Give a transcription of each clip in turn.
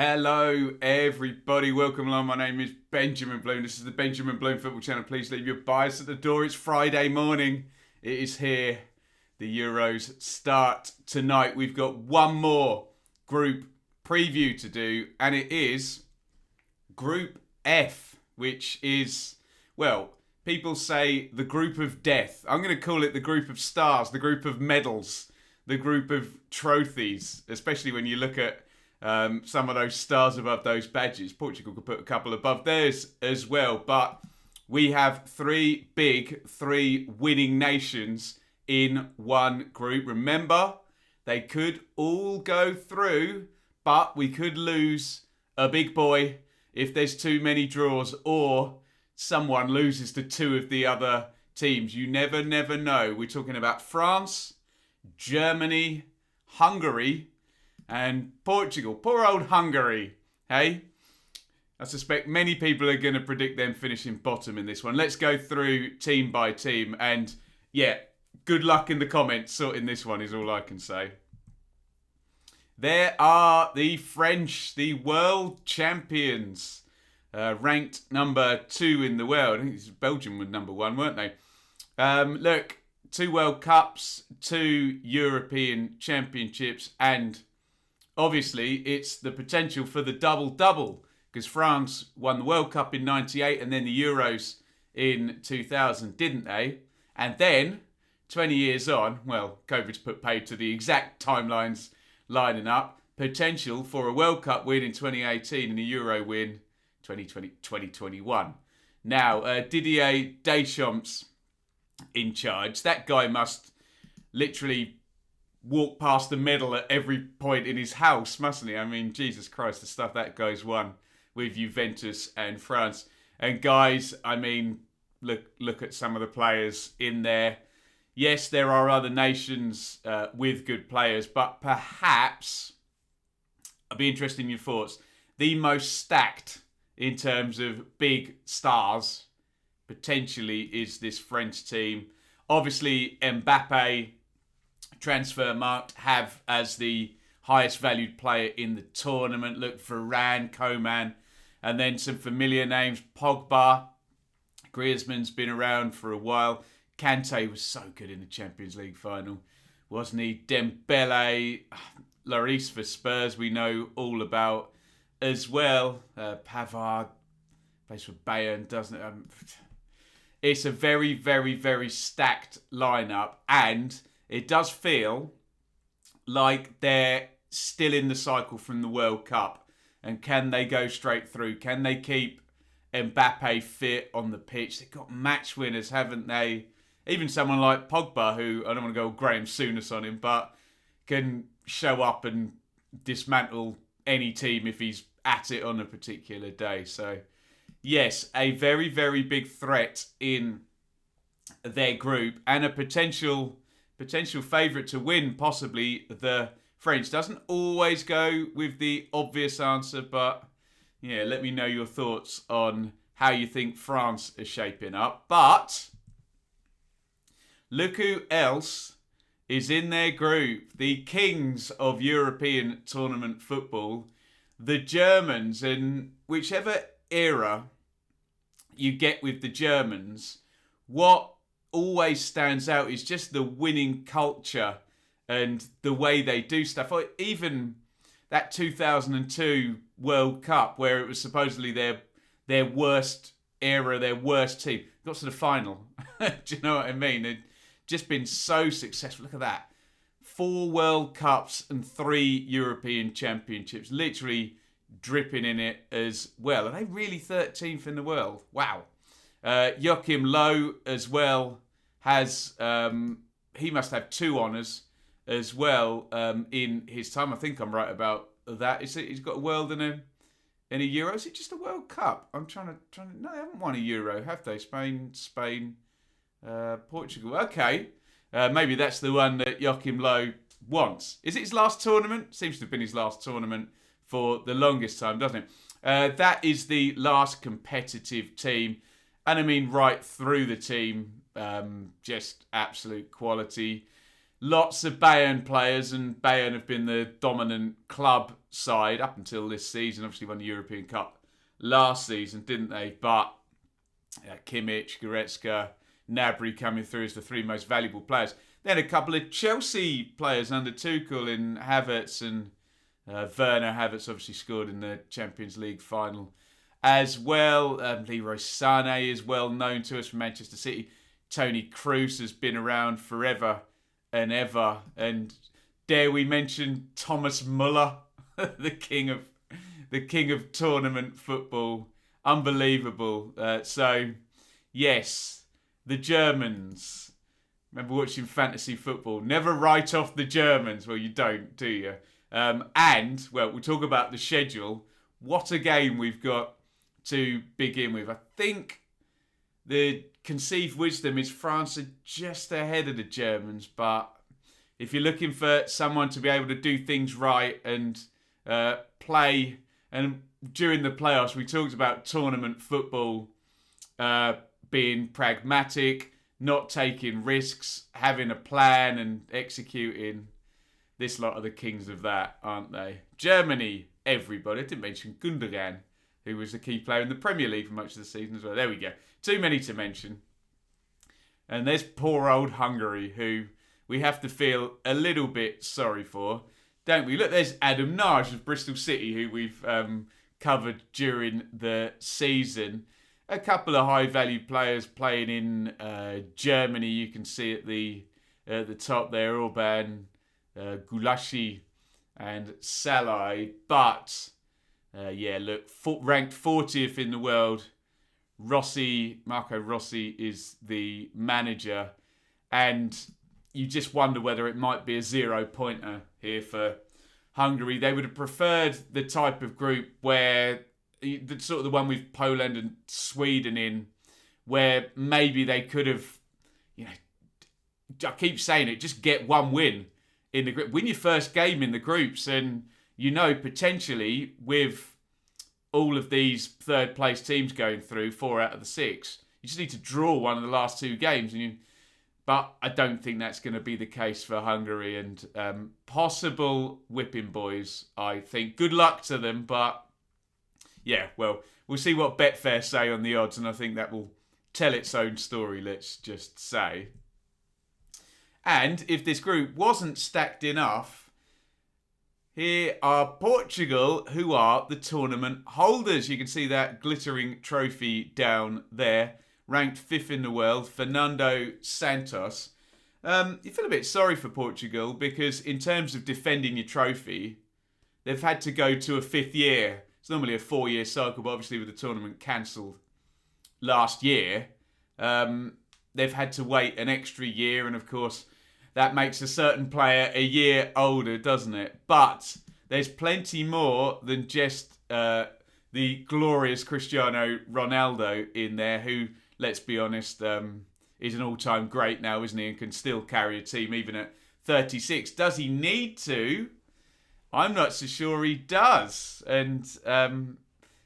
Hello, everybody. Welcome along. My name is Benjamin Bloom. This is the Benjamin Bloom Football Channel. Please leave your bias at the door. It's Friday morning. It is here. The Euros start tonight. We've got one more group preview to do, and it is Group F, which is, well, people say the group of death. I'm going to call it the group of stars, the group of medals, the group of trophies, especially when you look at some of those stars above those badges. Portugal could put a couple above theirs as well. But we have three winning nations in one group. Remember, they could all go through, but we could lose a big boy if there's too many draws or someone loses to two of the other teams. You never know. We're talking about France, Germany, Hungary, and Portugal. Poor old Hungary, hey? I suspect many people are going to predict them finishing bottom in this one. Let's go through team by team. And yeah, good luck in the comments sorting this one is all I can say. There are the French, the world champions. Ranked number 2 in the world. I think Belgium were number 1, weren't they? Look, 2 World Cups, 2 European Championships, and obviously, it's the potential for the double-double because France won the World Cup in 98 and then the Euros in 2000, didn't they? And then, 20 years on, well, COVID's put paid to the exact timelines lining up. Potential for a World Cup win in 2018 and a Euro win 2021. Now, Didier Deschamps in charge. That guy must literally walk past the medal at every point in his house, mustn't he? I mean, Jesus Christ, the stuff that guy's won with Juventus and France. And guys, I mean, look at some of the players in there. Yes, there are other nations with good players, but perhaps, I'd be interested in your thoughts, the most stacked in terms of big stars potentially is this French team. Obviously, Mbappe, transfer marked, have as the highest valued player in the tournament. Look, Varane, Coman, and then some familiar names. Pogba, Griezmann's been around for a while. Kante was so good in the Champions League final, wasn't he? Dembele, Lloris for Spurs, we know all about as well. Pavard plays for Bayern, doesn't it? It's a very stacked lineup, and it does feel like they're still in the cycle from the World Cup. And can they go straight through? Can they keep Mbappe fit on the pitch? They've got match winners, haven't they? Even someone like Pogba, who, I don't want to go Graham Souness on him, but can show up and dismantle any team if he's at it on a particular day. So, yes, a very big threat in their group and a potential favourite to win, possibly the French. Doesn't always go with the obvious answer, but yeah, let me know your thoughts on how you think France is shaping up. But look who else is in their group. The kings of European tournament football, the Germans. And whichever era you get with the Germans, what always stands out is just the winning culture and the way they do stuff. Even that 2002 World Cup, where it was supposedly their worst era, their worst team, got to the final. Do you know what I mean? They've just been so successful. Look at that. 4 World Cups and 3 European Championships, literally dripping in it as well. Are they really 13th in the world? Wow. Joachim Low as well has, he must have 2 honours as well in his time. I think I'm right about that. He's got a world and a Euro. Is it just a World Cup? I'm trying to. No, they haven't won a Euro, have they? Spain, Portugal. Okay, maybe that's the one that Joachim Low wants. Is it his last tournament? Seems to have been his last tournament for the longest time, doesn't it? That is the last competitive team. And I mean, right through the team, just absolute quality. lots of Bayern players, and Bayern have been the dominant club side up until this season. Obviously won the European Cup last season, didn't they? But Kimmich, Goretzka, Gnabry coming through as the three most valuable players. Then a couple of Chelsea players under Tuchel in Havertz and Werner. Havertz obviously scored in the Champions League final as well. Leroy Sané is well known to us from Manchester City. Tony Kroos has been around forever and ever. And dare we mention Thomas Muller, the king of tournament football. Unbelievable. So, yes, the Germans. Remember watching fantasy football. Never write off the Germans. Well, you don't, do you? And, well, we'll talk about the schedule. What a game we've got to begin with. I think the conceived wisdom is France are just ahead of the Germans, but if you're looking for someone to be able to do things right and play, and during the playoffs we talked about tournament football being pragmatic, not taking risks, having a plan and executing. This lot are the kings of that, aren't they? Germany, everybody. I didn't mention Gundogan, who was a key player in the Premier League for much of the season as well. There we go. Too many to mention. And there's poor old Hungary, who we have to feel a little bit sorry for, don't we? Look, there's Adam Nagy of Bristol City, who we've covered during the season. A couple of high-value players playing in Germany. You can see at the top there, Orban, Gulashi and Salai. But, look, ranked 40th in the world. Marco Rossi is the manager. And you just wonder whether it might be a 0-pointer here for Hungary. They would have preferred the type of group where, sort of the one with Poland and Sweden in, where maybe they could have, I keep saying it, just get one win in the group. Win your first game in the groups, and potentially with all of these third place teams going through, 4 out of the 6, you just need to draw one of the last 2 games. But I don't think that's going to be the case for Hungary, and possible whipping boys, I think. Good luck to them, but yeah, well, we'll see what Betfair say on the odds, and I think that will tell its own story, let's just say. And if this group wasn't stacked enough, here are Portugal, who are the tournament holders. You can see that glittering trophy down there. Ranked 5th in the world, Fernando Santos. You feel a bit sorry for Portugal because in terms of defending your trophy, they've had to go to a 5th year. It's normally a 4-year cycle, but obviously with the tournament cancelled last year, they've had to wait an extra year, and of course that makes a certain player a year older, doesn't it? But there's plenty more than just the glorious Cristiano Ronaldo in there, who, let's be honest, is an all-time great now, isn't he? And can still carry a team even at 36. Does he need to? I'm not so sure he does. And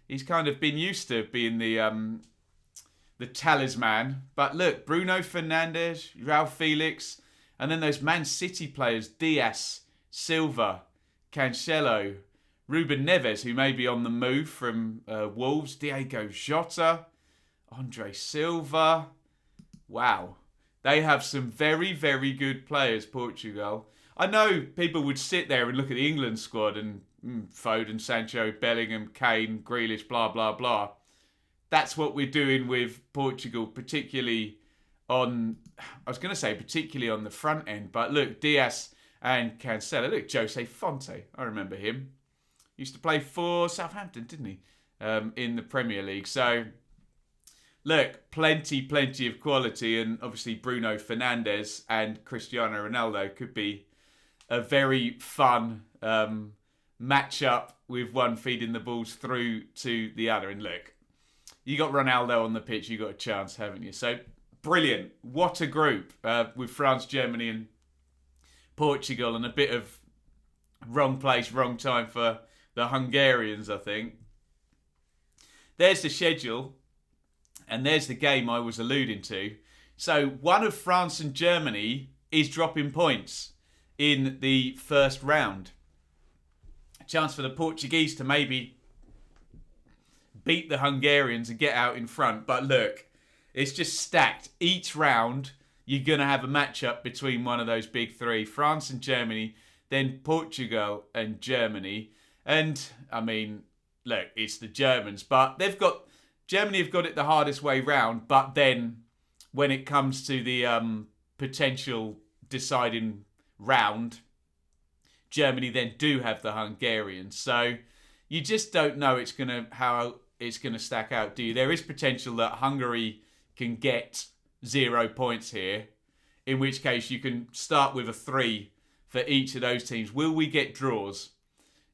he's kind of been used to being the talisman. But look, Bruno Fernandes, João Felix, and then those Man City players, Diaz, Silva, Cancelo, Ruben Neves, who may be on the move from Wolves, Diego Jota, Andre Silva. Wow. They have some very, very good players, Portugal. I know people would sit there and look at the England squad and Foden, Sancho, Bellingham, Kane, Grealish, blah, blah, blah. That's what we're doing with Portugal, particularly on the front end. But look, Diaz and Cancelo. Look, Jose Fonte. I remember him. Used to play for Southampton, didn't he? In the Premier League. So, look, plenty of quality. And obviously Bruno Fernandes and Cristiano Ronaldo could be a very fun match-up with one feeding the balls through to the other. And look, you got Ronaldo on the pitch, you got a chance, haven't you? So, brilliant. What a group with France, Germany and Portugal, and a bit of wrong place, wrong time for the Hungarians, I think. There's the schedule, and there's the game I was alluding to. So one of France and Germany is dropping points in the first round. A chance for the Portuguese to maybe beat the Hungarians and get out in front. But look, it's just stacked. Each round, you're going to have a matchup between one of those big three. France and Germany, then Portugal and Germany. And, I mean, look, it's the Germans. But Germany have got it the hardest way round. But then, when it comes to the potential deciding round, Germany then do have the Hungarians. So, you just don't know how it's going to stack out, do you? There is potential that Hungary can get 0 points here, in which case you can start with a 3 for each of those teams. Will we get draws?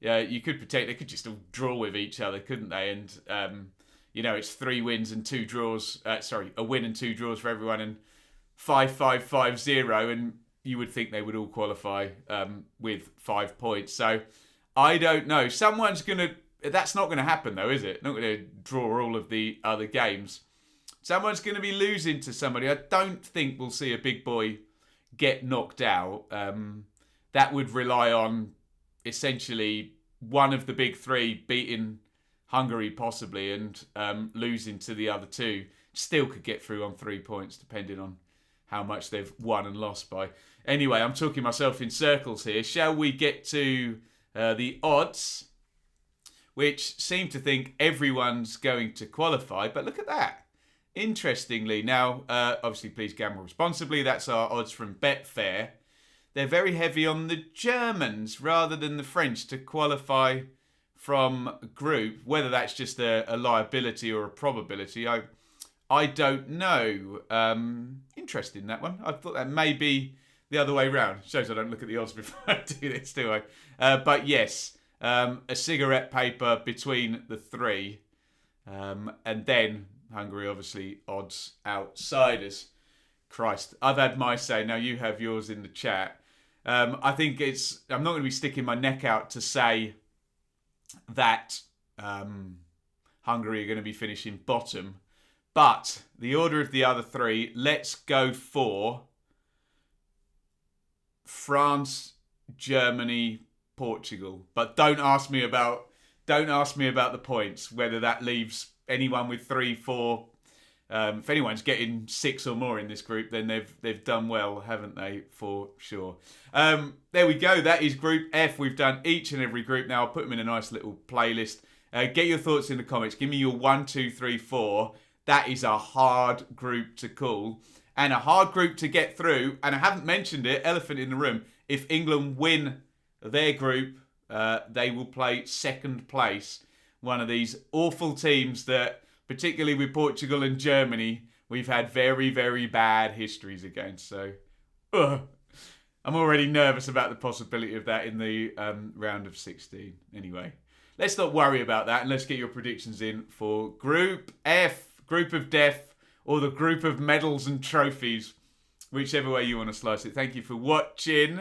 Yeah, they could just all draw with each other, couldn't they? And, it's 3 wins and 2 draws. A win and 2 draws for everyone, and 5-5-5-0, and you would think they would all qualify with 5 points. So, I don't know. That's not going to happen, though, is it? Not going to draw all of the other games. Someone's going to be losing to somebody. I don't think we'll see a big boy get knocked out. That would rely on essentially one of the big three beating Hungary possibly and losing to the other two. Still could get through on 3 points depending on how much they've won and lost by. Anyway, I'm talking myself in circles here. Shall we get to the odds, which seem to think everyone's going to qualify? But look at that. Interestingly, now, obviously, please gamble responsibly. That's our odds from Betfair. They're very heavy on the Germans rather than the French to qualify from group. Whether that's just a liability or a probability, I don't know. Interesting, that one. I thought that may be the other way round. Shows I don't look at the odds before I do this, do I? But yes, a cigarette paper between the three. And then Hungary, obviously, odds outsiders. Christ, I've had my say. Now you have yours in the chat. I think I'm not going to be sticking my neck out to say that Hungary are going to be finishing bottom. But the order of the other three, let's go for France, Germany, Portugal. But don't ask me about the points, whether that leaves anyone with 3, 4. If anyone's getting 6 or more in this group, then they've done well, haven't they? For sure. There we go. That is Group F. We've done each and every group. Now I'll put them in a nice little playlist. Get your thoughts in the comments. Give me your 1, 2, 3, 4. That is a hard group to call and a hard group to get through. And I haven't mentioned it, elephant in the room. If England win their group, they will play second place. One of these awful teams that, particularly with Portugal and Germany, we've had very, very bad histories against. So, I'm already nervous about the possibility of that in the round of 16. Anyway, let's not worry about that and let's get your predictions in for Group F, Group of Death, or the Group of Medals and Trophies, whichever way you want to slice it. Thank you for watching.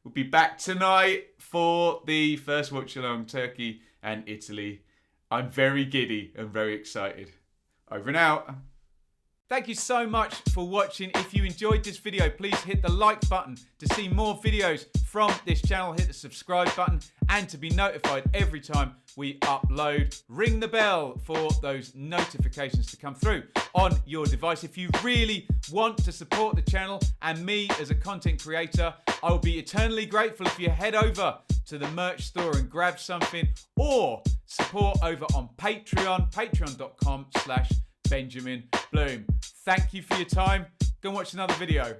We'll be back tonight for the first watch along, Turkey and Italy. I'm very giddy and very excited. Over and out. Thank you so much for watching. If you enjoyed this video, please hit the like button to see more videos from this channel. Hit the subscribe button and to be notified every time we upload. Ring the bell for those notifications to come through on your device. If you really want to support the channel and me as a content creator, I will be eternally grateful if you head over to the merch store and grab something, or support over on Patreon, patreon.com/Benjamin Bloom. Thank you for your time. Go and watch another video.